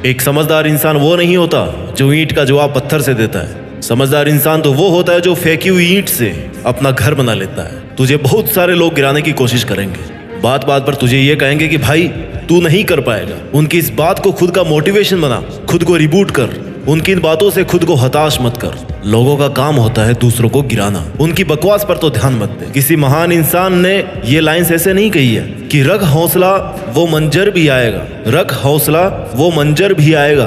एक समझदार इंसान वो नहीं होता जो ईंट का जवाब पत्थर से देता है। समझदार इंसान तो वो होता है जो फेंकी हुई ईंट से अपना घर बना लेता है। तुझे बहुत सारे लोग गिराने की कोशिश करेंगे, बात बात पर तुझे ये कहेंगे कि भाई तू नहीं कर पाएगा। उनकी इस बात को खुद का मोटिवेशन बना, खुद को रिबूट कर। उनकी इन बातों से खुद को हताश मत कर। लोगों का काम होता है दूसरों को गिराना, उनकी बकवास पर तो ध्यान मत दे। किसी महान इंसान ने ये लाइंस ऐसे नहीं कही है कि रख हौसला वो मंजर भी आएगा, रख हौसला वो मंजर भी आएगा,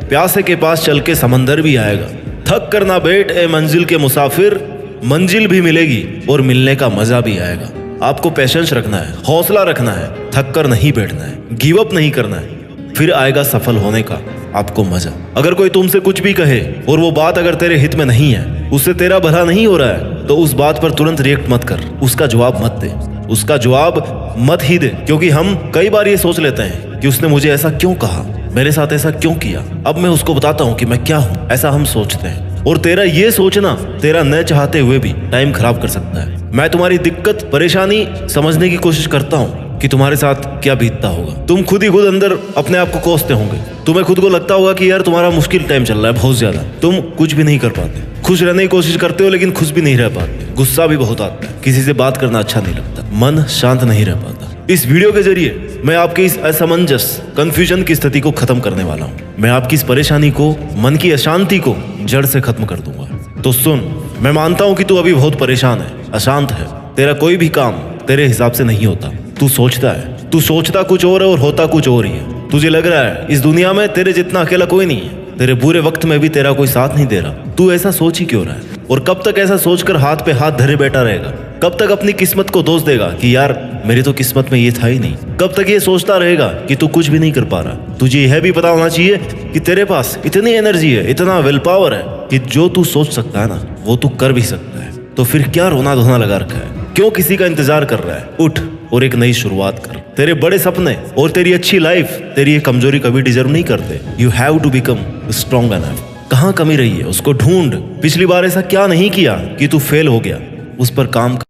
प्यासे के पास चल के समंदर भी आएगा। थक कर ना बैठ ए मंजिल के मुसाफिर, मंजिल भी मिलेगी और मिलने का मजा भी आएगा। आपको पेशेंस रखना है, हौसला रखना है, थक कर नहीं बैठना है, गिव अप नहीं करना है, फिर आएगा सफल होने का आपको मजा। अगर कोई तुमसे कुछ भी कहे और वो बात अगर तेरे हित में नहीं है, उससे तेरा भला नहीं हो रहा है, तो उस बात पर तुरंत रिएक्ट मत कर, उसका जवाब मत दे, उसका जवाब मत ही दे। क्योंकि हम कई बार ये सोच लेते हैं कि उसने मुझे ऐसा क्यों कहा, मेरे साथ ऐसा क्यों किया, अब मैं उसको बताता हूँ कि मैं क्या हूँ, ऐसा हम सोचते हैं। और तेरा ये सोचना तेरा न चाहते हुए भी टाइम खराब कर सकता है। मैं तुम्हारी दिक्कत परेशानी समझने की कोशिश करता हूँ कि तुम्हारे साथ क्या बीतता होगा। तुम खुद ही खुद अंदर अपने आप को कोसते होंगे। तुम्हें खुद को लगता होगा कि यार तुम्हारा मुश्किल टाइम चल रहा है बहुत ज्यादा, तुम कुछ भी नहीं कर पाते, खुश रहने की कोशिश करते हो लेकिन खुश भी नहीं रह पाते, गुस्सा भी बहुत आता है, किसी से बात करना अच्छा नहीं लगता, मन शांत नहीं रह पाता। इस वीडियो के जरिए मैं आपके इस असमंजस कंफ्यूजन की स्थिति को खत्म करने वाला हूँ। मैं आपकी इस परेशानी को, मन की अशांति को जड़ से खत्म कर दूंगा। तो सुन, मैं मानता हूँ कि तू अभी बहुत परेशान है, अशांत है, तेरा कोई भी काम तेरे हिसाब से नहीं होता। तू सोचता कुछ और है और होता कुछ और ही है। तुझे लग रहा है इस दुनिया में तेरे जितना अकेला कोई नहीं है, तेरे बुरे वक्त में भी तेरा कोई साथ नहीं दे रहा। तू ऐसा सोच ही क्यों रहा है? और कब तक ऐसा सोचकर हाथ पे हाथ धरे बैठा रहेगा? कब तक अपनी किस्मत को दोष देगा कि यार मेरी तो किस्मत में ये था ही नहीं? कब तक ये सोचता रहेगा कि तू कुछ भी नहीं कर पा रहा? तुझे यह भी पता होना चाहिए कि तेरे पास इतनी एनर्जी है, इतना विल पावर है कि जो तू सोच सकता है ना, वो तू कर भी सकता है। तो फिर क्या रोना धोना लगा रखा है? क्यों किसी का इंतजार कर रहा है? उठ और एक नई शुरुआत कर। तेरे बड़े सपने और तेरी अच्छी लाइफ तेरी ये कमजोरी कभी डिजर्व नहीं करते। You have to become strong enough. कहाँ कमी रही है उसको ढूंढ। पिछली बार ऐसा क्या नहीं किया कि तू फेल हो गया, उस पर काम कर।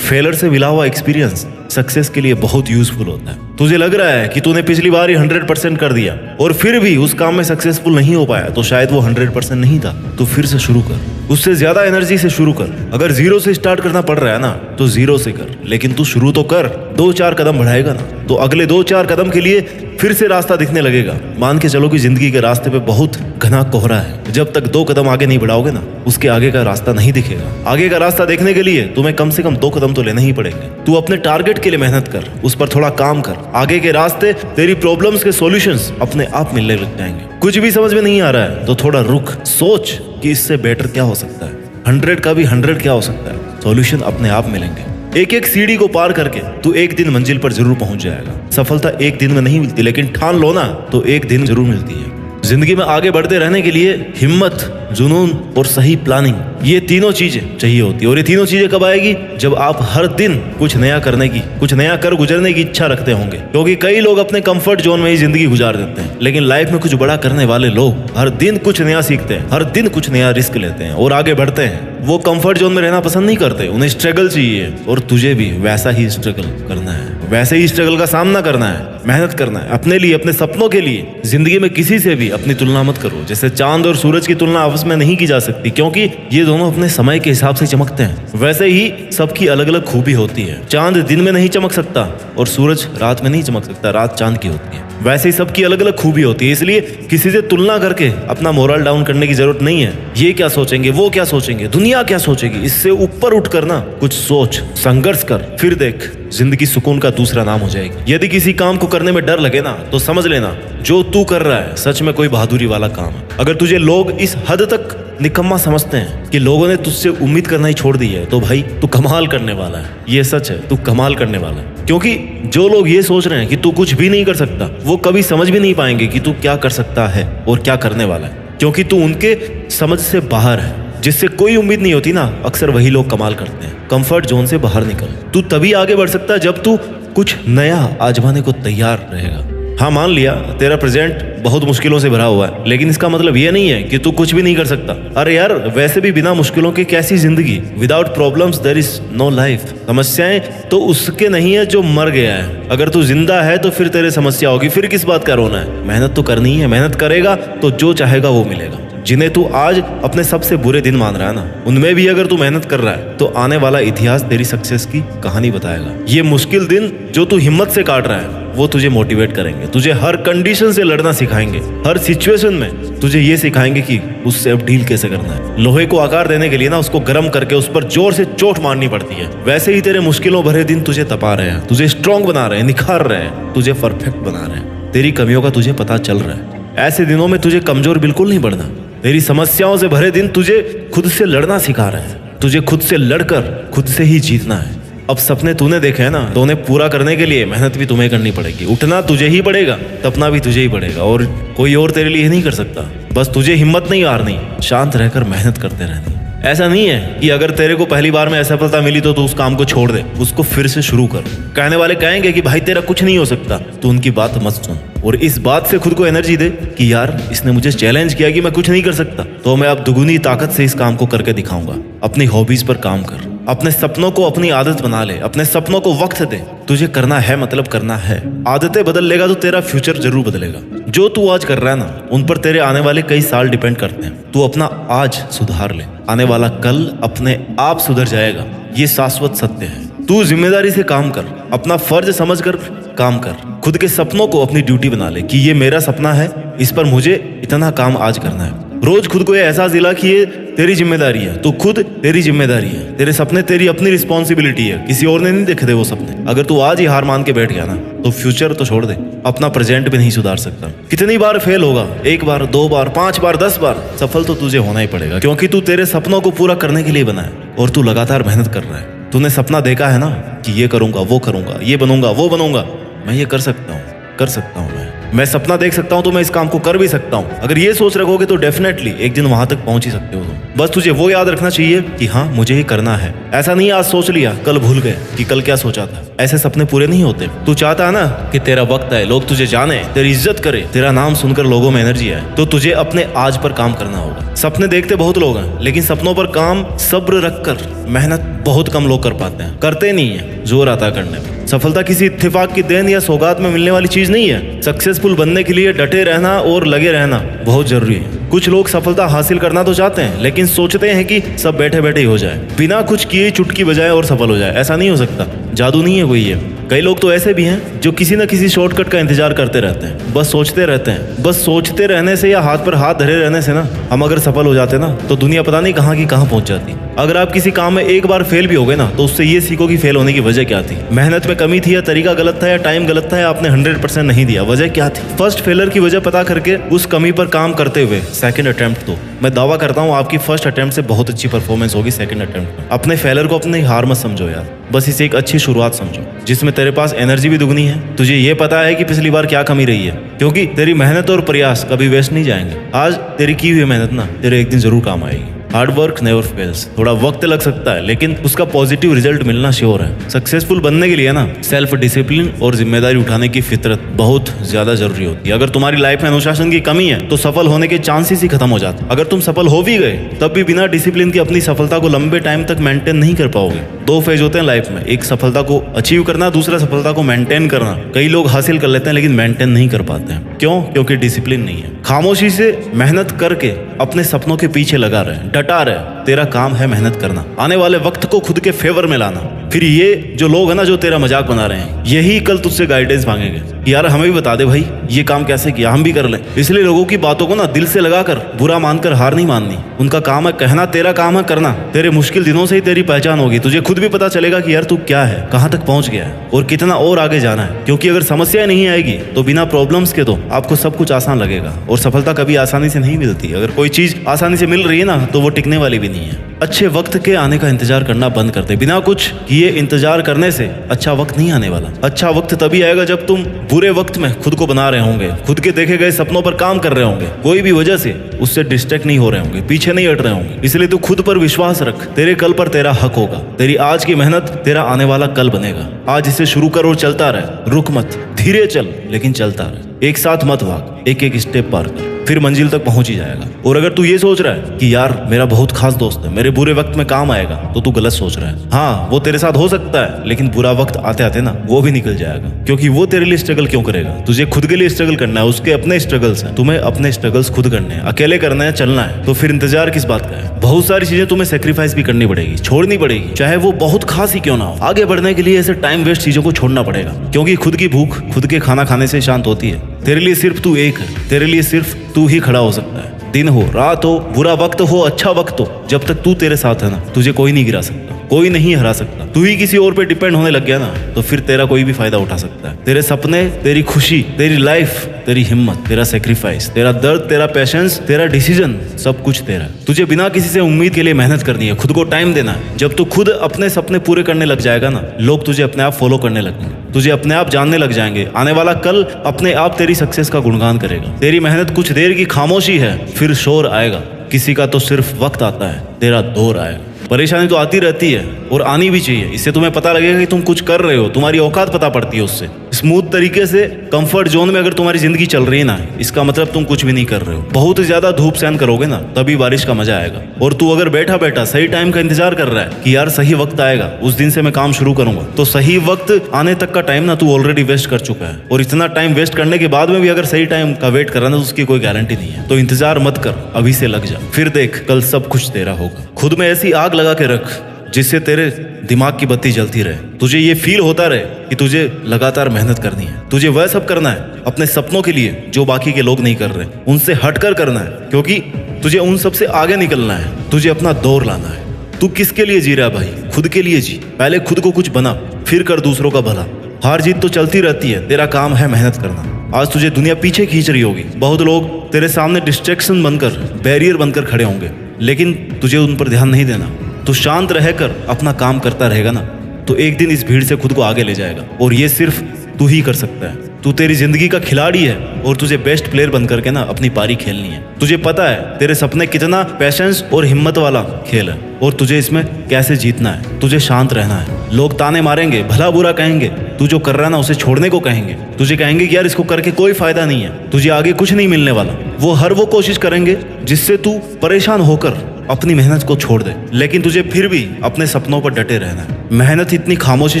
फेलर से मिला हुआ एक्सपीरियंस सक्सेस के लिए बहुत यूजफुल होता है। तुझे लग रहा है कि तूने पिछली बार ही 100% कर दिया और फिर भी उस काम में सक्सेसफुल नहीं हो पाया, तो शायद वो 100% नहीं था। तो फिर से शुरू कर, उससे ज्यादा एनर्जी से शुरू कर। अगर जीरो से स्टार्ट करना पड़ रहा है ना, तो जीरो से कर, लेकिन तू शुरू तो कर। 2-4 कदम बढ़ाएगा ना, तो अगले 2-4 कदम के लिए फिर से रास्ता दिखने लगेगा। मान के चलो कि जिंदगी के रास्ते पे बहुत घना कोहरा है। जब तक 2 कदम आगे नहीं बढ़ाओगे ना, उसके आगे का रास्ता नहीं दिखेगा। आगे का रास्ता देखने के लिए तुम्हें कम से कम 2 कदम तो लेने ही पड़ेंगे। तू अपने टारगेट के लिए मेहनत कर, उस पर थोड़ा काम कर। आगे के रास्ते, तेरी प्रॉब्लम्स के सॉल्यूशंस अपने आप मिलने लग जाएंगे। कुछ भी समझ में नहीं आ रहा है तो थोड़ा रुक, सोच कि इससे बेटर क्या हो सकता है, 100 का भी 100 क्या हो सकता है। सॉल्यूशन अपने आप मिलेंगे। एक एक सीढ़ी को पार करके तू एक दिन मंजिल पर जरूर पहुंच जाएगा। सफलता एक दिन में नहीं मिलती, लेकिन ठान लो ना तो एक दिन जरूर मिलती है। जिंदगी में आगे बढ़ते रहने के लिए हिम्मत, जुनून और सही प्लानिंग, ये तीनों चीजें चाहिए होती है। और ये तीनों चीजें कब आएगी? जब आप हर दिन कुछ नया करने की, कुछ नया कर गुजरने की इच्छा रखते होंगे। क्योंकि कई लोग अपने कंफर्ट जोन में ही जिंदगी गुजार देते हैं, लेकिन लाइफ में कुछ बड़ा करने वाले लोग हर दिन कुछ नया सीखते हैं, हर दिन कुछ नया रिस्क लेते हैं और आगे बढ़ते हैं। वो कंफर्ट जोन में रहना पसंद नहीं करते, उन्हें स्ट्रगल चाहिए। और तुझे भी वैसा ही स्ट्रगल करना है, वैसे ही स्ट्रगल का सामना करना है, मेहनत करना है अपने लिए, अपने सपनों के लिए। जिंदगी में किसी से भी अपनी तुलना मत करो। जैसे चांद और सूरज की तुलना आपस में नहीं की जा सकती, क्योंकि ये दोनों अपने समय के हिसाब से चमकते हैं। वैसे ही सबकी अलग अलग खूबी होती है। चांद दिन में नहीं चमक सकता और सूरज रात में नहीं चमक सकता, रात चांद की होती है। वैसे ही सबकी अलग अलग खूबी होती है। इसलिए किसी से तुलना करके अपना मोरल डाउन करने की जरूरत नहीं है। ये क्या सोचेंगे, वो क्या सोचेंगे, दुनिया क्या सोचेगी, इससे ऊपर उठ कर ना कुछ सोच, संघर्ष कर, फिर देख जिंदगी सुकून का दूसरा नाम हो जाएगी। यदि किसी काम को करने में डर लगे ना, तो समझ लेना जो तू कर रहा है सच में कोई बहादुरी वाला काम है। अगर तुझे लोग इस हद तक निकम्मा समझते हैं कि लोगों ने तुझसे उम्मीद करना ही छोड़ दी है, तो भाई तू कमाल करने वाला है। ये सच है, तू कमाल करने वाला है। क्योंकि जो लोग ये सोच रहे हैं कि तू कुछ भी नहीं कर सकता, वो कभी समझ भी नहीं पाएंगे कि तू क्या कर सकता है और क्या करने वाला है, क्योंकि तू उनके समझ से बाहर है। जिससे कोई उम्मीद नहीं होती ना, अक्सर वही लोग कमाल करते हैं। कंफर्ट जोन से बाहर निकल। तू तभी आगे बढ़ सकता है जब तू कुछ नया आजमाने को तैयार रहेगा। हाँ, मान लिया तेरा प्रेजेंट बहुत मुश्किलों से भरा हुआ है, लेकिन इसका मतलब ये नहीं है कि तू कुछ भी नहीं कर सकता। अरे यार, वैसे भी बिना मुश्किलों के कैसी जिंदगी? Without problems there is no life. समस्याएं तो उसके नहीं है जो मर गया है। अगर तू जिंदा है तो फिर तेरे समस्या होगी, फिर किस बात का रोना है? मेहनत तो करनी है। मेहनत करेगा तो जो चाहेगा वो मिलेगा। जिन्हें तू आज अपने सबसे बुरे दिन मान रहा है ना, उनमें भी अगर तू मेहनत कर रहा है तो आने वाला इतिहास तेरी सक्सेस की कहानी बताएगा। ये मुश्किल दिन जो तू हिम्मत से काट रहा है वो तुझे मोटिवेट करेंगे, तुझे हर कंडीशन से लड़ना सिखाएंगे। हर सिचुएशन में तुझे ये सिखाएंगे कि उससे अब डील कैसे करना है। लोहे को आकार देने के लिए ना उसको गर्म करके उस पर जोर से चोट मारनी पड़ती है। वैसे ही तेरे मुश्किलों भरे दिन तुझे तपा रहे हैं, तुझे स्ट्रांग बना रहे हैं, निखार रहे हैं, तुझे परफेक्ट बना रहे हैं। तेरी कमियों का तुझे पता चल रहा है। ऐसे दिनों में तुझे कमजोर बिल्कुल नहीं बढ़ना। तेरी समस्याओं से भरे दिन तुझे खुद से लड़ना सिखा रहे हैं। तुझे खुद से लड़कर खुद से ही जीतना है। अब सपने तूने देखे हैं ना, तो उन्हें पूरा करने के लिए मेहनत भी तुम्हें करनी पड़ेगी। उठना तुझे ही पड़ेगा, तपना भी तुझे ही पड़ेगा, और कोई और तेरे लिए नहीं कर सकता। बस तुझे हिम्मत नहीं हारनी, शांत रहकर मेहनत करते रहनी। ऐसा नहीं है कि अगर तेरे को पहली बार में असफलता मिली तो तू उस काम को छोड़ दे, उसको फिर से शुरू कर। कहने वाले कहेंगे कि भाई तेरा कुछ नहीं हो सकता, तो उनकी बात मत सुन और इस बात से खुद को एनर्जी दे कि यार इसने मुझे चैलेंज किया कि मैं कुछ नहीं कर सकता, तो मैं अब दुगुनी ताकत से इस काम को करके दिखाऊंगा। अपनी हॉबीज पर काम कर, अपने सपनों को अपनी आदत बना ले, अपने सपनों को वक्त दे। तुझे करना है मतलब करना है। आदतें बदल लेगा तो तेरा फ्यूचर जरूर बदलेगा। जो तू आज कर रहा है ना, उन पर तेरे आने वाले कई साल डिपेंड करते हैं। तू अपना आज सुधार ले, आने वाला कल अपने आप सुधर जाएगा। ये शाश्वत सत्य है। तू जिम्मेदारी से काम कर, अपना फर्ज समझकर काम कर। खुद के सपनों को अपनी ड्यूटी बना ले कि ये मेरा सपना है, इस पर मुझे इतना काम आज करना है। रोज खुद को ये एहसास दिला कि ये तेरी जिम्मेदारी है। तू खुद तेरी जिम्मेदारी है। तेरे सपने तेरी अपनी रिस्पॉन्सिबिलिटी है, किसी और ने नहीं देखे थे वो सपने। अगर तू आज ही हार मान के बैठ गया ना, तो फ्यूचर तो छोड़ दे, अपना प्रेजेंट भी नहीं सुधार सकता। कितनी बार फेल होगा? 1 बार, 2 बार, 5 बार, 10 बार, सफल तो तुझे होना ही पड़ेगा, क्योंकि तू तेरे सपनों को पूरा करने के लिए बना है और तू लगातार मेहनत कर रहा है। तूने सपना देखा है ना कि ये करूंगा, वो करूंगा, ये बनूंगा, वो बनूंगा, मैं ये कर सकता हूँ, कर सकता हूँ। मैं सपना देख सकता हूँ तो मैं इस काम को कर भी सकता हूँ। अगर ये सोच रखोगे तो डेफिनेटली एक दिन वहां तक पहुंच ही सकते हो तुम। बस तुझे वो याद रखना चाहिए कि हाँ, मुझे ही करना है। ऐसा नहीं आज सोच लिया कल भूल गए कि कल क्या सोचा था। ऐसे सपने पूरे नहीं होते। तू चाहता है ना कि तेरा वक्त है, लोग तुझे जाने, तेरी इज्जत करे, तेरा नाम सुनकर लोगों में एनर्जी आए, तो तुझे अपने आज पर काम करना होगा। सपने देखते बहुत लोग हैं, लेकिन सपनों पर काम सब्र रखकर मेहनत बहुत कम लोग कर पाते हैं। करते नहीं है, जोर आता है करने में। सफलता किसी इत्तेफाक की देन या सौगात में मिलने वाली चीज नहीं है। सक्सेसफुल बनने के लिए डटे रहना और लगे रहना बहुत जरूरी है। कुछ लोग सफलता हासिल करना तो चाहते हैं, लेकिन सोचते हैं कि सब बैठे बैठे ही हो जाए, बिना कुछ किए चुटकी बजाए और सफल हो जाए। ऐसा नहीं हो सकता, जादू नहीं है कोई ये। कई लोग तो ऐसे भी हैं जो किसी न किसी शॉर्टकट का इंतजार करते रहते हैं, बस सोचते रहते हैं। बस सोचते रहने से या हाथ पर हाथ धरे रहने से ना, हम अगर सफल हो जाते ना, तो दुनिया पता नहीं कहाँ की कहाँ पहुंच जाती। अगर आप किसी काम में एक बार फेल भी हो गए ना, तो उससे ये सीखो कि फेल होने की वजह क्या थी। मेहनत में कमी थी, या तरीका गलत था, या टाइम गलत था, या आपने 100% नहीं दिया। वजह क्या थी? फर्स्ट फेलर की वजह पता करके उस कमी पर काम करते हुए सेकंड अटेम्प्ट दो। मैं दावा करता हूँ आपकी फर्स्ट अटेम्प्ट से बहुत अच्छी परफॉर्मेंस होगी सेकंड अटेम्प्ट में। अपने फेलर को अपनी हार मत समझो यार, बस इसे एक अच्छी शुरुआत समझो, जिसमें तेरे पास एनर्जी भी दुगनी है। तुझे ये पता है कि पिछली बार क्या कमी रही है, क्योंकि तेरी मेहनत और प्रयास कभी वेस्ट नहीं जाएंगे। आज तेरी की हुई मेहनत ना तेरे एक दिन जरूर काम आएगी। Hard work never fails. थोड़ा वक्त लग सकता है, लेकिन उसका पॉजिटिव रिजल्ट मिलना श्योर है। सक्सेसफुल बनने के लिए ना सेल्फ डिसिप्लिन और जिम्मेदारी उठाने की फितरत बहुत ज्यादा जरूरी होती है। अगर तुम्हारी लाइफ में अनुशासन की कमी है तो सफल होने के चांसेस ही खत्म हो जाते। अगर तुम सफल हो भी गए तब भी बिना डिसिप्लिन की अपनी सफलता को लंबे टाइम तक मेंटेन नहीं कर पाओगे। 2 फेज होते हैं लाइफ में, एक सफलता को अचीव करना, दूसरा सफलता को मेंटेन करना। कई लोग हासिल कर लेते हैं लेकिन मेंटेन नहीं कर पाते हैं। क्यों? क्योंकि डिसिप्लिन नहीं है। खामोशी से मेहनत करके अपने सपनों के पीछे लगा रहे, डटा रहे, तेरा काम है मेहनत करना, आने वाले वक्त को खुद के फेवर में लाना। फिर ये जो लोग है ना जो तेरा मजाक बना रहे हैं, यही कल तुझसे गाइडेंस मांगेंगे, यार हमें भी बता दे भाई ये काम कैसे किया, हम भी कर लें। इसलिए लोगों की बातों को ना दिल से लगाकर बुरा मानकर हार नहीं माननी। उनका काम है कहना, तेरा काम है करना। तेरे मुश्किल दिनों से ही तेरी पहचान होगी, तुझे खुद भी पता चलेगा कि यार तू क्या है, कहाँ तक पहुंच गया है और कितना और आगे जाना है। क्योंकि अगर समस्या नहीं आएगी तो बिना प्रॉब्लम्स के तो आपको सब कुछ आसान लगेगा, और सफलता कभी आसानी से नहीं मिलती। अगर कोई चीज आसानी से मिल रही है ना तो वो टिकने वाली भी नहीं है। अच्छे वक्त के आने का इंतजार करना बंद कर दे। बिना कुछ किए इंतजार करने से अच्छा वक्त नहीं आने वाला। अच्छा वक्त तभी आएगा जब तुम बुरे वक्त में खुद को बना रहे होंगे, खुद के देखे गए सपनों पर काम कर रहे होंगे, कोई भी वजह से उससे डिस्ट्रैक्ट नहीं हो रहे होंगे, पीछे नहीं हट रहे होंगे। इसलिए तू खुद पर विश्वास रख, तेरे कल पर तेरा हक होगा। तेरी आज की मेहनत तेरा आने वाला कल बनेगा। आज इसे शुरू कर और चलता रहे, रुक मत, धीरे चल लेकिन चलता रहे। एक साथ मत भाग, एक एक स्टेप पार कर, फिर मंजिल तक पहुंच ही जाएगा। और अगर तू ये सोच रहा है कि यार मेरा बहुत खास दोस्त है, मेरे बुरे वक्त में काम आएगा, तो तू गलत सोच रहा है। हाँ वो तेरे साथ हो सकता है, लेकिन बुरा वक्त आते आते ना वो भी निकल जाएगा। क्योंकि वो तेरे लिए स्ट्रगल क्यों करेगा, तुझे खुद के लिए स्ट्रगल करना है। उसके अपने स्ट्रगल्स हैं, तुम्हें अपने स्ट्रगल्स खुद करने हैं, अकेले करना है, चलना है। तो फिर इंतजार किस बात का है। बहुत सारी चीजें तुम्हें सेक्रीफाइस भी करनी पड़ेगी, छोड़नी पड़ेगी, चाहे वो बहुत खास ही क्यों ना हो। आगे बढ़ने के लिए ऐसे टाइम वेस्ट चीजों को छोड़ना पड़ेगा, क्योंकि खुद की भूख खुद के खाना खाने से शांत होती है। तेरे लिए सिर्फ तू एक है, तेरे लिए सिर्फ तू ही खड़ा हो सकता है। दिन हो, रात हो, बुरा वक्त हो, अच्छा वक्त हो, जब तक तू तेरे साथ है ना, तुझे कोई नहीं गिरा सकता, कोई नहीं हरा सकता। तू ही किसी और पे डिपेंड होने लग गया ना, तो फिर तेरा कोई भी फायदा उठा सकता है। तेरे सपने, तेरी खुशी, तेरी लाइफ, तेरी हिम्मत, तेरा सेक्रीफाइस, तेरा दर्द, तेरा पेशेंस, तेरा डिसीजन, सब कुछ तेरा है। तुझे बिना किसी से उम्मीद के लिए मेहनत करनी है, खुद को टाइम देना है। जब तू खुद अपने सपने पूरे करने लग जाएगा ना, लोग तुझे अपने आप फॉलो करने लगेंगे, तुझे अपने आप जानने लग जाएंगे। आने वाला कल अपने आप तेरी सक्सेस का गुणगान करेगा। तेरी मेहनत कुछ देर की खामोशी है, फिर शोर आएगा। किसी का तो सिर्फ वक्त आता है, तेरा दौर आएगा। परेशानी तो आती रहती है और आनी भी चाहिए, इससे तुम्हें पता लगेगा कि तुम कुछ कर रहे हो, तुम्हारी औकात पता पड़ती है उससे। स्मूथ तरीके से कंफर्ट जोन में अगर तुम्हारी जिंदगी चल रही है ना, इसका मतलब तुम कुछ भी नहीं कर रहे हो। बहुत ज्यादा धूप सहन करोगे ना, तभी बारिश का मजा आएगा। और तू अगर बैठा बैठा सही टाइम का इंतजार कर रहा है कि यार सही वक्त आएगा, उस दिन से मैं काम शुरू करूंगा, तो सही वक्त आने तक का टाइम ना तू ऑलरेडी वेस्ट कर चुका है। और इतना टाइम वेस्ट करने के बाद में भी अगर सही टाइम का वेट कर रहा है तो उसकी कोई गारंटी नहीं है। तो इंतजार मत कर, अभी से लग जा, फिर देख कल सब कुछ तेरा होगा। खुद में ऐसी आग लगा के रख जिससे तेरे दिमाग की बत्ती जलती रहे, तुझे ये फील होता रहे कि तुझे लगातार मेहनत करनी है। तुझे वह सब करना है अपने सपनों के लिए जो बाकी के लोग नहीं कर रहे, उनसे हटकर करना है, क्योंकि तुझे उन सब से आगे निकलना है। तुझे अपना दौर लाना है। तू किसके लिए जी रहा है भाई? खुद के लिए जी। पहले खुद को कुछ बना, फिर कर दूसरों का भला। हार जीत तो चलती रहती है, तेरा काम है मेहनत करना। आज तुझे दुनिया पीछे खींच रही होगी, बहुत लोग तेरे सामने डिस्ट्रैक्शन बनकर, बैरियर बनकर खड़े होंगे, लेकिन तुझे उन पर ध्यान नहीं देना। तू शांत रहकर अपना काम करता रहेगा ना, तो एक दिन इस भीड़ से खुद को आगे ले जाएगा। और ये सिर्फ तू ही कर सकता है। तू तेरी जिंदगी का खिलाड़ी है और तुझे बेस्ट प्लेयर बन करके ना अपनी पारी खेलनी है। तुझे पता है तेरे सपने कितना पेशेंस और हिम्मत वाला खेल है, और तुझे इसमें कैसे जीतना है। तुझे शांत रहना है। लोग ताने मारेंगे, भला बुरा कहेंगे, तू जो कर रहा है ना उसे छोड़ने को कहेंगे, तुझे कहेंगे कि यार इसको करके कोई फायदा नहीं है, तुझे आगे कुछ नहीं मिलने वाला। वो कोशिश करेंगे जिससे तू परेशान होकर अपनी मेहनत को छोड़ दे, लेकिन तुझे फिर भी अपने सपनों पर डटे रहना है। मेहनत इतनी खामोशी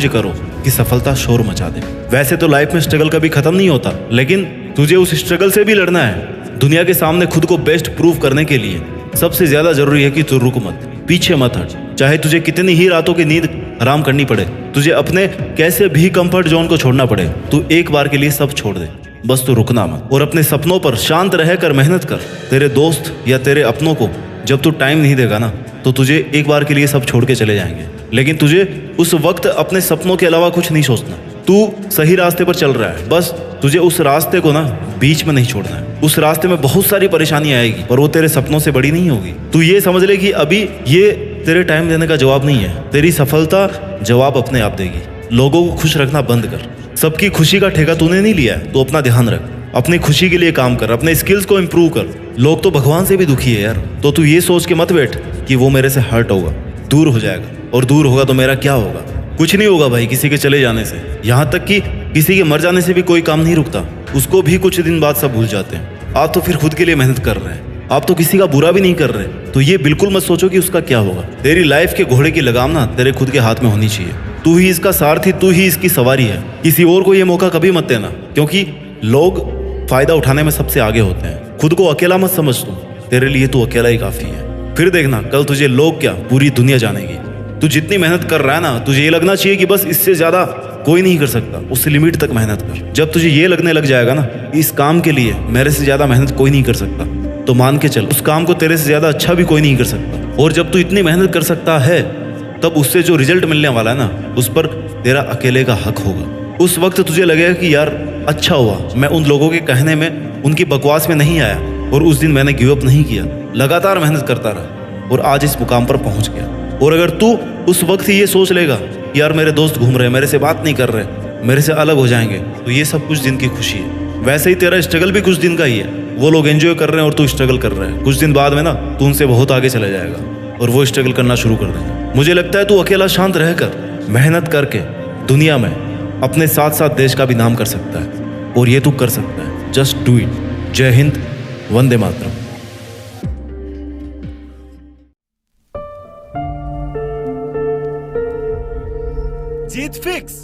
से करो कि सफलता शोर मचा दे। वैसे तो लाइफ में स्ट्रगल कभी खत्म नहीं होता, लेकिन तुझे उस स्ट्रगल से भी लड़ना है। दुनिया के सामने खुद को बेस्ट प्रूव करने के लिए सबसे ज्यादा जरूरी है कि तू रुक मत, पीछे मत हट। चाहे तुझे कितनी ही रातों की नींद हराम करनी पड़े, तुझे अपने कैसे भी कंफर्ट जोन को छोड़ना पड़े, तू एक बार के लिए सब छोड़ दे। बस तू रुकना मत और अपने सपनों पर शांत रहकर मेहनत कर। तेरे दोस्त या तेरे अपनों को जब तू टाइम नहीं देगा ना, तो तुझे एक बार के लिए सब छोड़ के चले जाएंगे। लेकिन तुझे उस वक्त अपने सपनों के अलावा कुछ नहीं सोचना। तू सही रास्ते पर चल रहा है, बस तुझे उस रास्ते को ना बीच में नहीं छोड़ना है। उस रास्ते में बहुत सारी परेशानी आएगी, पर वो तेरे सपनों से बड़ी नहीं होगी। तू ये समझ ले कि अभी ये तेरे टाइम देने का जवाब नहीं है, तेरी सफलता जवाब अपने आप देगी। लोगों को खुश रखना बंद कर। सबकी खुशी का ठेका तूने नहीं लिया है, तो अपना ध्यान रख। अपनी खुशी के लिए काम कर, अपने स्किल्स को इम्प्रूव कर। लोग तो भगवान से भी दुखी है यार, तो तू ये सोच के मत बैठ कि वो मेरे से हर्ट होगा, दूर हो जाएगा, और दूर होगा तो मेरा क्या होगा। कुछ नहीं होगा भाई किसी के चले जाने से, यहाँ तक कि किसी के मर जाने से भी कोई काम नहीं रुकता, उसको भी कुछ दिन बाद सब भूल जाते हैं। आप तो फिर खुद के लिए मेहनत कर रहे हैं, आप तो किसी का बुरा भी नहीं कर रहे, तो ये बिल्कुल मत सोचो कि उसका क्या होगा। तेरी लाइफ के घोड़े की लगाम ना तेरे खुद के हाथ में होनी चाहिए। तू ही इसका सारथी, तू ही इसकी सवारी है। किसी और को ये मौका कभी मत देना, क्योंकि लोग फायदा उठाने में सबसे आगे होते हैं। खुद को अकेला मत समझ तू, तेरे लिए तू अकेला ही काफी है। फिर देखना कल तुझे लोग क्या पूरी दुनिया जानेगी। तू जितनी मेहनत कर रहा है ना, तुझे ये लगना चाहिए कि बस इससे ज्यादा कोई नहीं कर सकता। उस लिमिट तक मेहनत कर। जब तुझे ये लगने लग जाएगा ना, इस काम के लिए मेरे से ज्यादा मेहनत कोई नहीं कर सकता, तो मान के चल उस काम को तेरे से ज्यादा अच्छा भी कोई नहीं कर सकता। और जब तू इतनी मेहनत कर सकता है, तब उससे जो रिजल्ट मिलने वाला है ना, उस पर तेरा अकेले का हक होगा। उस वक्त तुझे लगेगा कि यार अच्छा हुआ मैं उन लोगों के कहने में, उनकी बकवास में नहीं आया, और उस दिन मैंने गिव अप नहीं किया, लगातार मेहनत करता रहा और आज इस मुकाम पर पहुंच गया। और अगर तू उस वक्त ही ये सोच लेगा कि यार मेरे दोस्त घूम रहे हैं, मेरे से बात नहीं कर रहे, मेरे से अलग हो जाएंगे, तो ये सब कुछ दिन की खुशी है। वैसे ही तेरा स्ट्रगल भी कुछ दिन का ही है। वो लोग एंजॉय कर रहे हैं और तू स्ट्रगल कर रहा है। कुछ दिन बाद में ना तू उनसे बहुत आगे चला जाएगा और वो स्ट्रगल करना शुरू कर देंगे। मुझे लगता है तू अकेला शांत रहकर मेहनत करके दुनिया में अपने साथ साथ देश का भी नाम कर सकता है, और ये तू कर सकता है। Just do it. जय हिंद, वंदे मातरम। जीत फिक्स।